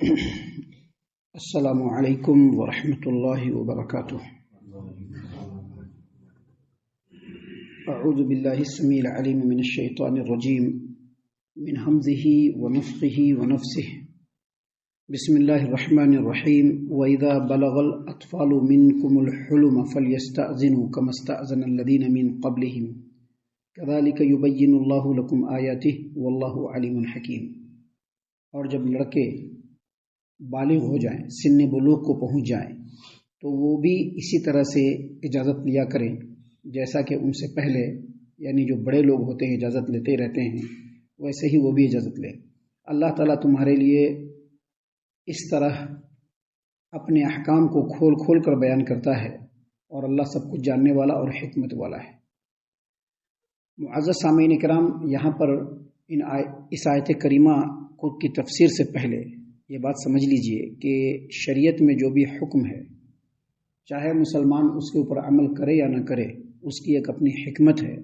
السلام علیکم ورحمۃ اللہ وبرکاتہ۔ اعوذ باللہ السمیع العلیم من الشیطان الرجیم من حمزہ ونفخہ ونفثہ۔ بسم اللہ الرحمن الرحیم۔ وَإِذَا بَلَغَ الْأَطْفَالُ مِنْكُمُ الْحُلُمَ فَلْيَسْتَأْذِنُوا كَمَا اسْتَأْذَنَ الَّذِينَ مِنْ قَبْلِهِمْ كَذَلِكَ يُبَيِّنُ اللَّهُ لَكُمْ آيَاتِهِ وَاللَّهُ عَلِيمٌ حَكِيمٌ۔ اور جب لڑکے بالغ ہو جائیں، سن بلوغ کو پہنچ جائیں، تو وہ بھی اسی طرح سے اجازت لیا کریں جیسا کہ ان سے پہلے یعنی جو بڑے لوگ ہوتے ہیں اجازت لیتے رہتے ہیں، ویسے ہی وہ بھی اجازت لیں۔ اللہ تعالیٰ تمہارے لیے اس طرح اپنے احکام کو کھول کھول کر بیان کرتا ہے، اور اللہ سب کچھ جاننے والا اور حکمت والا ہے۔ معزز سامعین کرام، یہاں پر اس آیت کریمہ کی تفسیر سے پہلے یہ بات سمجھ لیجئے کہ شریعت میں جو بھی حکم ہے، چاہے مسلمان اس کے اوپر عمل کرے یا نہ کرے، اس کی ایک اپنی حکمت ہے،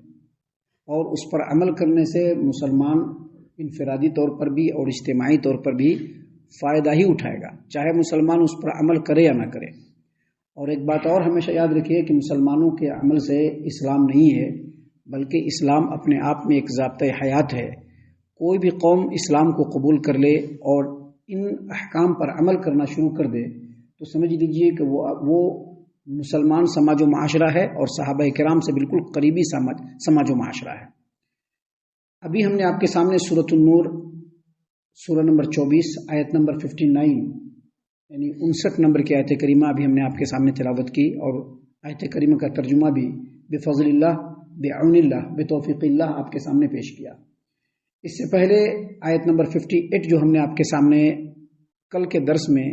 اور اس پر عمل کرنے سے مسلمان انفرادی طور پر بھی اور اجتماعی طور پر بھی فائدہ ہی اٹھائے گا، چاہے مسلمان اس پر عمل کرے یا نہ کرے۔ اور ایک بات اور ہمیشہ یاد رکھیے کہ مسلمانوں کے عمل سے اسلام نہیں ہے، بلکہ اسلام اپنے آپ میں ایک ضابطۂ حیات ہے۔ کوئی بھی قوم اسلام کو قبول کر لے اور ان احکام پر عمل کرنا شروع کر دے تو سمجھ لیجئے کہ وہ مسلمان سماج و معاشرہ ہے، اور صحابہ کرام سے بالکل قریبی سماج و معاشرہ ہے۔ ابھی ہم نے آپ کے سامنے سورۃ النور سورہ نمبر 24 آیت نمبر 59 یعنی 59 نمبر کی آیت کریمہ ابھی ہم نے آپ کے سامنے تلاوت کی، اور آیت کریمہ کا ترجمہ بھی بفضل اللہ، بعون اللہ، بتوفیق اللہ آپ کے سامنے پیش کیا۔ اس سے پہلے آیت نمبر 58 جو ہم نے آپ کے سامنے کل کے درس میں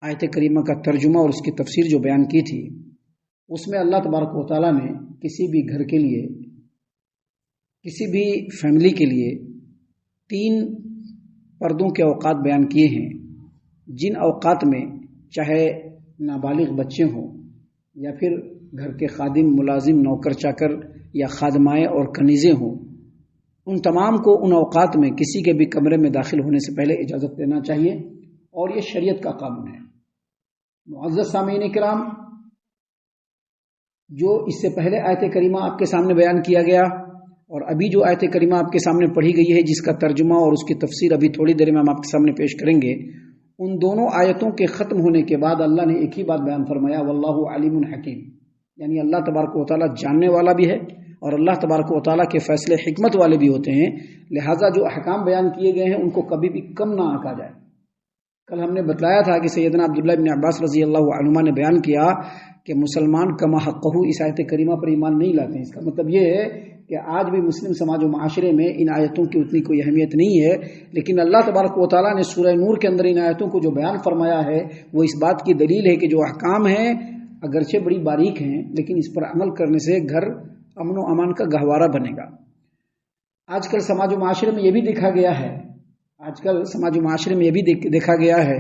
آیت کریمہ کا ترجمہ اور اس کی تفسیر جو بیان کی تھی، اس میں اللہ تبارک و تعالیٰ نے کسی بھی گھر کے لیے، کسی بھی فیملی کے لیے 3 پردوں کے اوقات بیان کیے ہیں، جن اوقات میں چاہے نابالغ بچے ہوں یا پھر گھر کے خادم، ملازم، نوکر چاکر یا خادمائیں اور کنیزیں ہوں، ان تمام کو ان اوقات میں کسی کے بھی کمرے میں داخل ہونے سے پہلے اجازت لینا چاہیے، اور یہ شریعت کا قانون ہے۔ معزز سامعین کرام، جو اس سے پہلے آیت کریمہ آپ کے سامنے بیان کیا گیا اور ابھی جو آیت کریمہ آپ کے سامنے پڑھی گئی ہے، جس کا ترجمہ اور اس کی تفسیر ابھی تھوڑی دیر میں ہم آپ کے سامنے پیش کریں گے، ان دونوں آیتوں کے ختم ہونے کے بعد اللہ نے ایک ہی بات بیان فرمایا، واللہ علیم حکیم، یعنی اللہ تبارک و تعالیٰ جاننے والا بھی ہے، اور اللہ تبارک و تعالیٰ کے فیصلے حکمت والے بھی ہوتے ہیں، لہٰذا جو احکام بیان کیے گئے ہیں ان کو کبھی بھی کم نہ آنکا جائے۔ کل ہم نے بتلایا تھا کہ سیدنا عبداللہ بن عباس رضی اللہ عنہما نے بیان کیا کہ مسلمان کما حقہ اس آیت کریمہ پر ایمان نہیں لاتے ہیں۔ اس کا مطلب یہ ہے کہ آج بھی مسلم سماج و معاشرے میں ان آیتوں کی اتنی کوئی اہمیت نہیں ہے، لیکن اللہ تبارک و تعالیٰ نے سورہ نور کے اندر ان آیتوں کو جو بیان فرمایا ہے وہ اس بات کی دلیل ہے کہ جو احکام ہیں اگرچہ بڑی باریک ہیں، لیکن اس پر عمل کرنے سے گھر امن و امان کا گہوارہ بنے گا۔ آج کل سماج و معاشرے میں یہ بھی دیکھا گیا ہے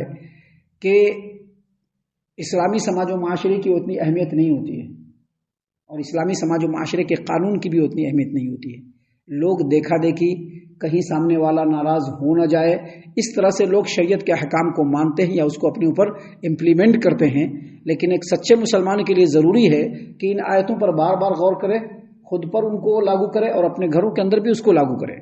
کہ اسلامی سماج و معاشرے کی اتنی اہمیت نہیں ہوتی ہے، اور اسلامی سماج و معاشرے کے قانون کی بھی اتنی اہمیت نہیں ہوتی ہے۔ لوگ دیکھا دیکھی، کہیں سامنے والا ناراض ہو نہ جائے، اس طرح سے لوگ شریعت کے احکام کو مانتے ہیں یا اس کو اپنے اوپر امپلیمنٹ کرتے ہیں، لیکن ایک سچے مسلمان کے لیے ضروری ہے کہ ان آیتوں پر بار بار غور کرے، خود پر ان کو لاگو کرے اور اپنے گھروں کے اندر بھی اس کو لاگو کرے۔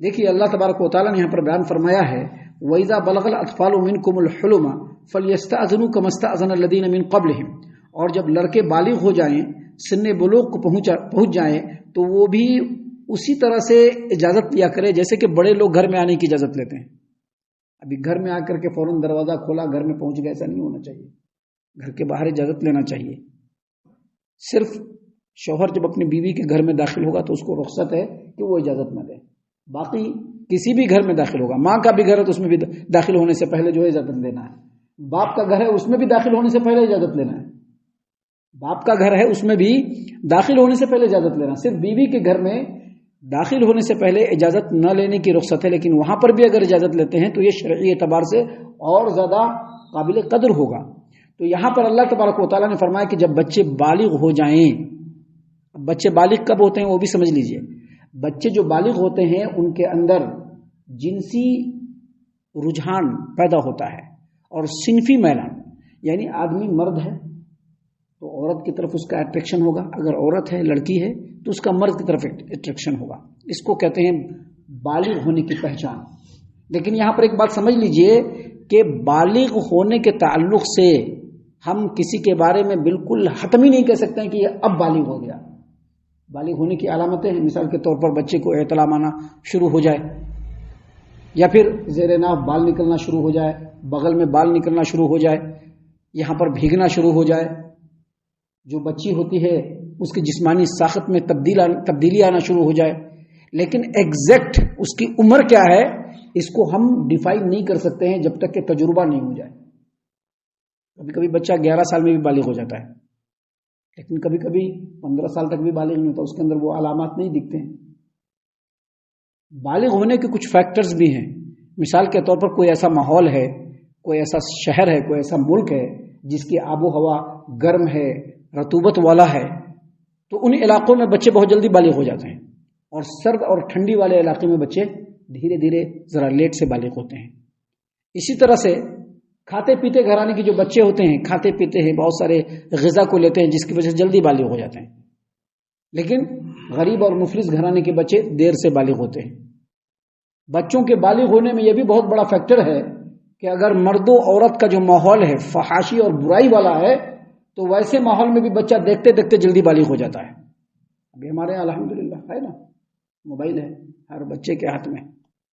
دیکھیے اللہ تبارک و تعالیٰ نے یہاں پر بیان فرمایا ہے، وَإِذَا بَلَغَ الْأَطْفَالُ مِنْكُمُ الْحُلُمَ فَلْيَسْتَأْذِنُوا كَمَا اسْتَأْذَنَ الَّذِينَ مِنْ قَبْلِهِمْ۔ اور جب لڑکے بالغ ہو جائیں، سن بلوغ کو پہنچ جائیں، تو وہ بھی اسی طرح سے اجازت لیا کرے جیسے کہ بڑے لوگ گھر میں آنے کی اجازت لیتے ہیں۔ ابھی گھر میں آ کر کے فوراً دروازہ کھولا، گھر میں پہنچ گئے، ایسا نہیں ہونا چاہیے۔ گھر کے باہر اجازت لینا چاہیے۔ صرف شوہر جب اپنی بیوی کے گھر میں داخل ہوگا تو اس کو رخصت ہے کہ وہ اجازت نہ دے، باقی کسی بھی گھر میں داخل ہوگا، ماں کا بھی گھر ہے تو اس میں بھی داخل ہونے سے پہلے جو ہے اجازت لینا ہے، باپ کا گھر ہے اس میں بھی داخل ہونے سے پہلے اجازت لینا ہے، باپ کا گھر ہے اس میں بھی داخل ہونے سے پہلے اجازت لینا۔ صرف بیوی کے گھر میں داخل ہونے سے پہلے اجازت نہ لینے کی رخصت ہے، لیکن وہاں پر بھی اگر اجازت لیتے ہیں تو یہ شرعی اعتبار سے اور زیادہ قابل قدر ہوگا۔ تو یہاں پر اللہ تبارک و تعالیٰ نے فرمایا کہ جب بچے بالغ ہو جائیں، بچے بالغ کب ہوتے ہیں وہ بھی سمجھ لیجئے۔ بچے جو بالغ ہوتے ہیں ان کے اندر جنسی رجحان پیدا ہوتا ہے، اور صنفی میلان یعنی آدمی مرد ہے تو عورت کی طرف اس کا اٹریکشن ہوگا، اگر عورت ہے لڑکی ہے تو اس کا مرد کی طرف اٹریکشن ہوگا. اس کو کہتے ہیں بالغ ہونے کی پہچان. لیکن یہاں پر ایک بات سمجھ لیجئے کہ بالغ ہونے کے تعلق سے ہم کسی کے بارے میں بالکل حتمی نہیں کہہ سکتے ہیں کہ یہ اب بالغ ہو گیا. بالغ ہونے کی علامتیں ہیں، مثال کے طور پر بچے کو احتلام آنا شروع ہو جائے، یا پھر زیر ناف بال نکلنا شروع ہو جائے، بغل میں بال نکلنا شروع ہو جائے، یہاں پر بھیگنا شروع ہو جائے. جو بچی ہوتی ہے اس کی جسمانی ساخت میں تبدیلی آنا شروع ہو جائے. لیکن ایگزیکٹ اس کی عمر کیا ہے اس کو ہم ڈیفائن نہیں کر سکتے ہیں جب تک کہ تجربہ نہیں ہو جائے. کبھی کبھی بچہ 11 سال میں بھی بالغ ہو جاتا ہے، لیکن کبھی کبھی 15 سال تک بھی بالغ نہیں ہوتا، اس کے اندر وہ علامات نہیں دکھتے ہیں. بالغ ہونے کے کچھ فیکٹرز بھی ہیں. مثال کے طور پر کوئی ایسا ماحول ہے، کوئی ایسا شہر ہے، کوئی ایسا ملک ہے جس کی آب و ہوا گرم ہے، رطوبت والا ہے، تو ان علاقوں میں بچے بہت جلدی بالغ ہو جاتے ہیں، اور سرد اور ٹھنڈی والے علاقے میں بچے دھیرے دھیرے ذرا لیٹ سے بالغ ہوتے ہیں. اسی طرح سے کھاتے پیتے گھرانے کے جو بچے ہوتے ہیں، کھاتے پیتے ہیں، بہت سارے غذا کو لیتے ہیں جس کی وجہ سے جلدی بالغ ہو جاتے ہیں. لیکن غریب اور مفلس گھرانے کے بچے دیر سے بالغ ہوتے ہیں. بچوں کے بالغ ہونے میں یہ بھی بہت بڑا فیکٹر ہے کہ اگر مرد و عورت کا جو ماحول ہے فحاشی اور برائی والا ہے تو ویسے ماحول میں بھی بچہ دیکھتے دیکھتے جلدی بالغ ہو جاتا ہے. ابھی ہمارے یہاں الحمدللہ ہے نا، موبائل ہے ہر بچے کے ہاتھ میں،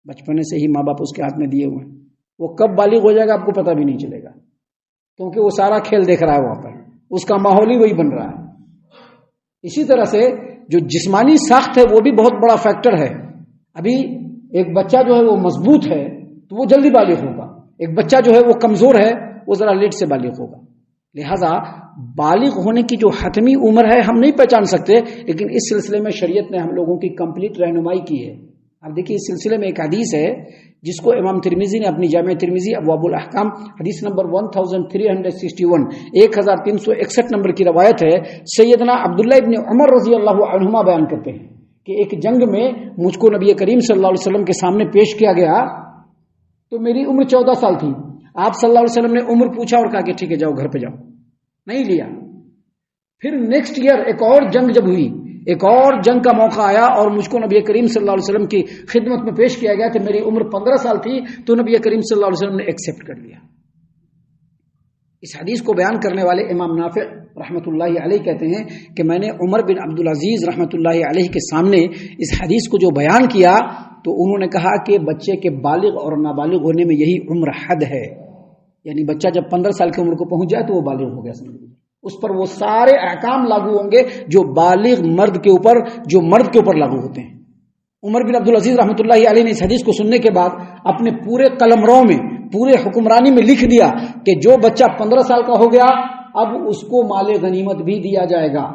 بچپنے سے ہی ماں باپ اس کے ہاتھ میں دیے ہوئے ہیں. وہ کب بالغ ہو جائے گا آپ کو پتہ بھی نہیں چلے گا، کیونکہ وہ سارا کھیل دیکھ رہا ہے وہاں پر، اس کا ماحول ہی وہی بن رہا ہے. اسی طرح سے جو جسمانی ساخت ہے وہ بھی بہت بڑا فیکٹر ہے. ابھی ایک بچہ جو ہے وہ مضبوط ہے تو وہ جلدی بالغ ہوگا، ایک بچہ جو ہے وہ کمزور ہے وہ ذرا لیٹ سے بالغ ہوگا. لہذا بالغ ہونے کی جو حتمی عمر ہے ہم نہیں پہچان سکتے، لیکن اس سلسلے میں شریعت نے ہم لوگوں کی کمپلیٹ رہنمائی کی ہے. اب دیکھیے اس سلسلے میں ایک حدیث ہے جس کو امام ترمذی نے اپنی جامع ترمذی ابواب الاحکام حدیث نمبر 1361 1361 نمبر کی روایت ہے. سیدنا عبداللہ ابن عمر رضی اللہ عنہما بیان کرتے ہیں کہ ایک جنگ میں مجھ کو نبی کریم صلی اللہ علیہ وسلم کے سامنے پیش کیا گیا تو میری عمر 14 سال تھی. آپ صلی اللہ علیہ وسلم نے عمر پوچھا اور کہا کہ ٹھیک ہے جاؤ گھر پہ جاؤ، نہیں لیا. پھر نیکسٹ ایئر ایک اور جنگ جب ہوئی، ایک اور جنگ کا موقع آیا اور مجھ کو نبی کریم صلی اللہ علیہ وسلم کی خدمت میں پیش کیا گیا کہ میری عمر 15 سال تھی تو نبی کریم صلی اللہ علیہ وسلم نے ایکسیپٹ کر لیا. اس حدیث کو بیان کرنے والے امام نافع رحمۃ اللہ علیہ کہتے ہیں کہ میں نے عمر بن عبدالعزیز رحمۃ اللہ علیہ کے سامنے اس حدیث کو جو بیان کیا تو انہوں نے کہا کہ بچے کے بالغ اور نابالغ ہونے میں یہی عمر حد ہے، یعنی بچہ جب 15 سال کی عمر کو پہنچ جائے تو وہ بالغ ہو گیا. اس پر وہ سارے احکام لاگو ہوں گے جو بالغ مرد کے اوپر لاگو ہوتے ہیں. عمر بن عبدالعزیز رحمۃ اللہ علیہ نے اس حدیث کو سننے کے بعد اپنے پورے قلمرو میں، پورے حکمرانی میں لکھ دیا کہ جو بچہ 15 سال کا ہو گیا اب اس کو مال غنیمت بھی دیا جائے گا.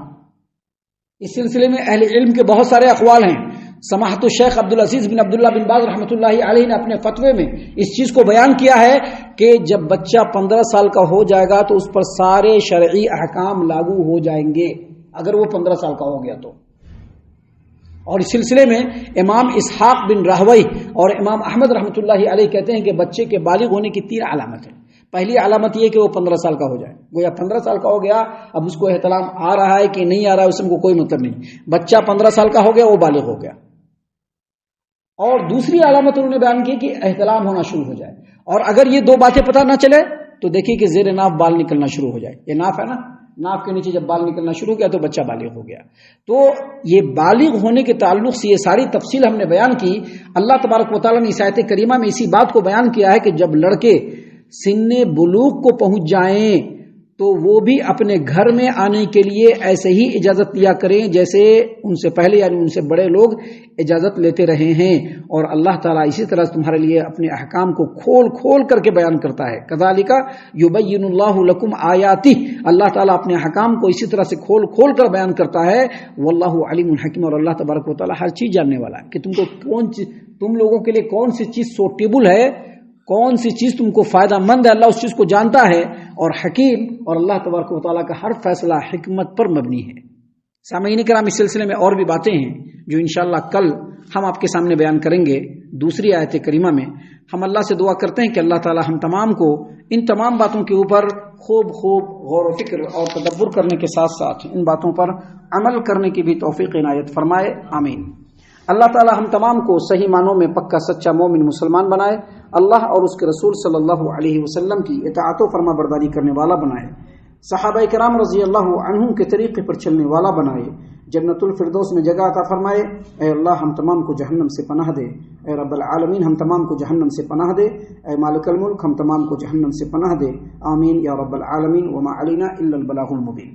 اس سلسلے میں اہل علم کے بہت سارے اقوال ہیں. سماحت الشیخ عبدالعزیز بن عبداللہ بن باز رحمۃ اللہ علیہ نے اپنے فتوے میں اس چیز کو بیان کیا ہے کہ جب بچہ 15 سال کا ہو جائے گا تو اس پر سارے شرعی احکام لاگو ہو جائیں گے اگر وہ 15 سال کا ہو گیا تو. اور اس سلسلے میں امام اسحاق بن راہوی اور امام احمد رحمۃ اللہ علیہ کہتے ہیں کہ بچے کے بالغ ہونے کی 3 علامت ہیں. پہلی علامت یہ کہ وہ 15 سال کا ہو جائے، گویا 15 سال کا ہو گیا، اب اس کو احتلام آ رہا ہے کہ نہیں آ رہا ہے اس میں کوئی مطلب نہیں، بچہ 15 سال کا ہو گیا وہ بالغ ہو گیا. اور دوسری علامت انہوں نے بیان کی کہ احتلام ہونا شروع ہو جائے. اور اگر یہ 2 باتیں پتہ نہ چلے تو دیکھیے کہ زیر ناف بال نکلنا شروع ہو جائے. یہ ناف ہے نا، ناف کے نیچے جب بال نکلنا شروع کیا تو بچہ بالغ ہو گیا. تو یہ بالغ ہونے کے تعلق سے یہ ساری تفصیل ہم نے بیان کی. اللہ تبارک و تعالیٰ نے اس آیت کریمہ میں اسی بات کو بیان کیا ہے کہ جب لڑکے سن بلوغ کو پہنچ جائیں تو وہ بھی اپنے گھر میں آنے کے لیے ایسے ہی اجازت لیا کریں جیسے ان سے پہلے یعنی ان سے بڑے لوگ اجازت لیتے رہے ہیں. اور اللہ تعالیٰ اسی طرح تمہارے لیے اپنے احکام کو کھول کھول کر کے بیان کرتا ہے. کذالک یبین اللہ لکم آیاتہ، اللہ تعالیٰ اپنے احکام کو اسی طرح سے کھول کھول کر بیان کرتا ہے. واللہ علیم حکیم، اور اللہ تبارک و تعالیٰ ہر چیز جاننے والا ہے کہ تم لوگوں کے لیے کون سی چیز سوٹیبل ہے، کون سی چیز تم کو فائدہ مند ہے، اللہ اس چیز کو جانتا ہے. اور حکیم، اور اللہ تبارک و تعالیٰ کا ہر فیصلہ حکمت پر مبنی ہے. سامعین کرام، اس سلسلے میں اور بھی باتیں ہیں جو انشاءاللہ کل ہم آپ کے سامنے بیان کریں گے۔ دوسری آیت کریمہ میں ہم اللہ سے دعا کرتے ہیں کہ اللہ تعالی ہم تمام کو ان تمام باتوں کے اوپر خوب غور و فکر اور تدبر کرنے کے ساتھ ساتھ ان باتوں پر عمل کرنے کی بھی توفیق عنایت فرمائے، آمین۔ اللہ تعالی ہم تمام کو صحیح معنوں میں پکا سچا مومن مسلمان بنائے، اللہ اور اس کے رسول صلی اللہ علیہ وسلم کی اطاعت و فرما برداری کرنے والا بنائے، صحابہ کرام رضی اللہ عنہم کے طریقے پر چلنے والا بنائے، جنت الفردوس میں جگہ عطا فرمائے۔ اے اللہ ہم تمام کو جہنم سے پناہ دے، اے رب العالمین ہم تمام کو جہنم سے پناہ دے، اے مالک الملک ہم تمام کو جہنم سے پناہ دے، آمین یا رب العالمین۔ وما علینا الا البلاغ المبین۔